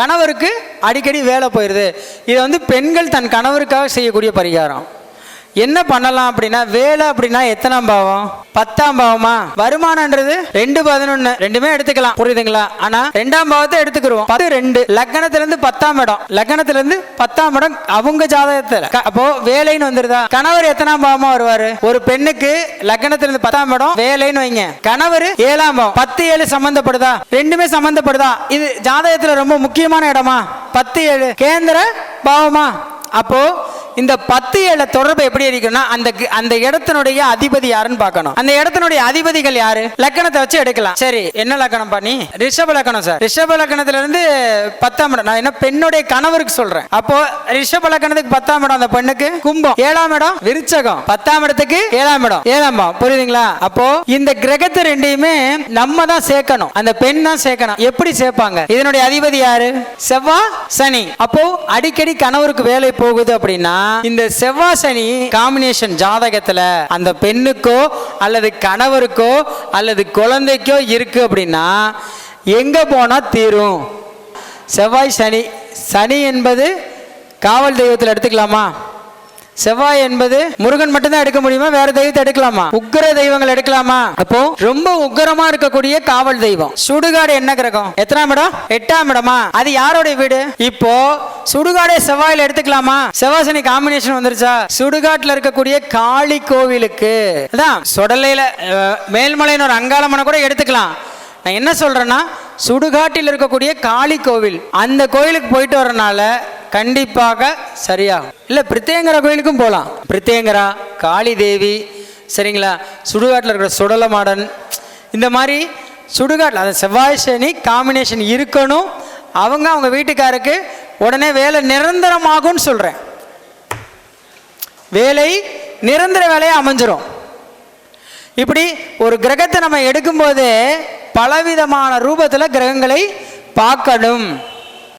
கணவருக்கு அடிக்கடி வேலை போயிடுது. இது வந்து பெண்கள் தன் கணவருக்காக செய்யக்கூடிய பரிகாரம். என்ன பண்ணலாம் அப்படின்னா, வேலை அப்படின்னா எத்தனாம் பாவம்? 10ஆம் பாவமா? வருமானம்ன்றது 2-11 ரெண்டுமே எடுத்துக்கலாம், புரியுதுங்களா? ஆனா 2ஆம் பாவத்தை எடுத்துக்கிறோம். 10-2 லக்னத்துல இருந்து 10ஆம் இடம், லக்னத்துல இருந்து 10ஆம் இடம் அவங்க ஜாதகத்துல. அப்போ வேலைன்னு வந்துருதா? கணவர் எத்தனாம் பாவமா வருவாரு? ஒரு பெண்ணுக்கு லக்னத்துல இருந்து 10ஆம் இடம் வேலைன்னு வைங்க, கணவர் 7ஆம் பாவம். 10-7 சம்பந்தப்படுதா? ரெண்டுமே சம்பந்தப்படுதா? இது ஜாதகத்துல ரொம்ப முக்கியமான இடமா? 10-7 கேந்திர பாவமா? அப்போ இந்த 10-7 தொடர்பு எப்படி இருக்குன்னா, அந்த இடத்தினுடைய அதிபதி யாருன்னு பார்க்கணும். அந்த இடத்தினுடைய அதிபதிகள் யாரு? லக்கணத்தை வச்சு எடுக்கலாம். சரி, என்ன லக்கணம் பண்ணி? ரிஷப லக்கணம் சார். ரிஷப லக்கணத்துல இருந்து 10ஆம் இடம். நான் என்ன பெண்ணுடைய கணவருக்கு சொல்றேன். அப்போ ரிஷப லக்கணத்துக்கு 10ஆம் இடம் அந்த பெண்ணுக்கு கும்பம், 7ஆம் இடம் விருச்சகம், 10ஆம் இடத்துக்கு 7ஆம் இடம் 7ஆம் பாவம், புரியுதுங்களா? அப்போ இந்த கிரகத்தை ரெண்டையுமே நம்ம தான் சேர்க்கணும், அந்த பெண் தான் சேர்க்கணும். எப்படி சேர்ப்பாங்க? இதனுடைய அதிபதி யாரு? செவ்வாய் சனி. அப்போ அடிக்கடி கணவருக்கு வேலை போகுது அப்படின்னா, இந்த செவ்வாய் சனி காம்பினேஷன் ஜாதகத்துல அந்த பெண்ணுக்கோ அல்லது கணவருக்கோ அல்லது குழந்தைக்கோ இருக்கு அப்படின்னா எங்க போனா தீரும்? செவ்வாய் சனி. சனி என்பது காவல் தெய்வத்தில் எடுத்துக்கலாமா? செவ்வாய் என்பது முருகன் மட்டும்தான் எடுக்க முடியுமா? வேற தெய்வத்தை எடுக்கலாமா? உக்கிர தெய்வங்கள் எடுக்கலாமா? அப்போ ரொம்ப உக்கிரமா இருக்கக்கூடிய காவல் தெய்வம் சுடுகாடு என்ன கிரகம்? எத்தனாம் இடம்? 8ஆம் இடமா? அது யாரோட வீடு? இப்போ சுடுகாடே செவ்வாயில எடுத்துக்கலாமா? செவ்வாய் சனி காம்பினேஷன் வந்துருச்சா? சுடுகாட்டுல இருக்கக்கூடிய காளி கோவிலுக்கு அதான் சொடலையில மேல்மலைன்னு ஒரு அங்காளம்மனை கூட எடுத்துக்கலாம். நான் என்ன சொல்றேன்னா, சுடுகாட்டில் இருக்கக்கூடிய காளி கோவில், அந்த கோயிலுக்கு போயிட்டு வரனால கண்டிப்பாக சரியாகும். இல்லை பிரித்தேங்கரா கோயிலுக்கும் போகலாம். பிரித்தேங்கரா, காளி தேவி, சரிங்களா? சுடுகாட்டில் இருக்கிற சுடலமாடன், இந்த மாதிரி சுடுகாட்டில் அந்த செவ்வாய் சனி காம்பினேஷன் இருக்கணும். அவங்க வீட்டுக்காருக்கு உடனே வேலை நிரந்தரமாகும்னு சொல்கிறேன். வேலை நிரந்தர வேலையாக அமைஞ்சிரும். இப்படி ஒரு கிரகத்தை நம்ம எடுக்கும்போதே பலவிதமான ரூபத்தில் கிரகங்களை பார்க்கணும்.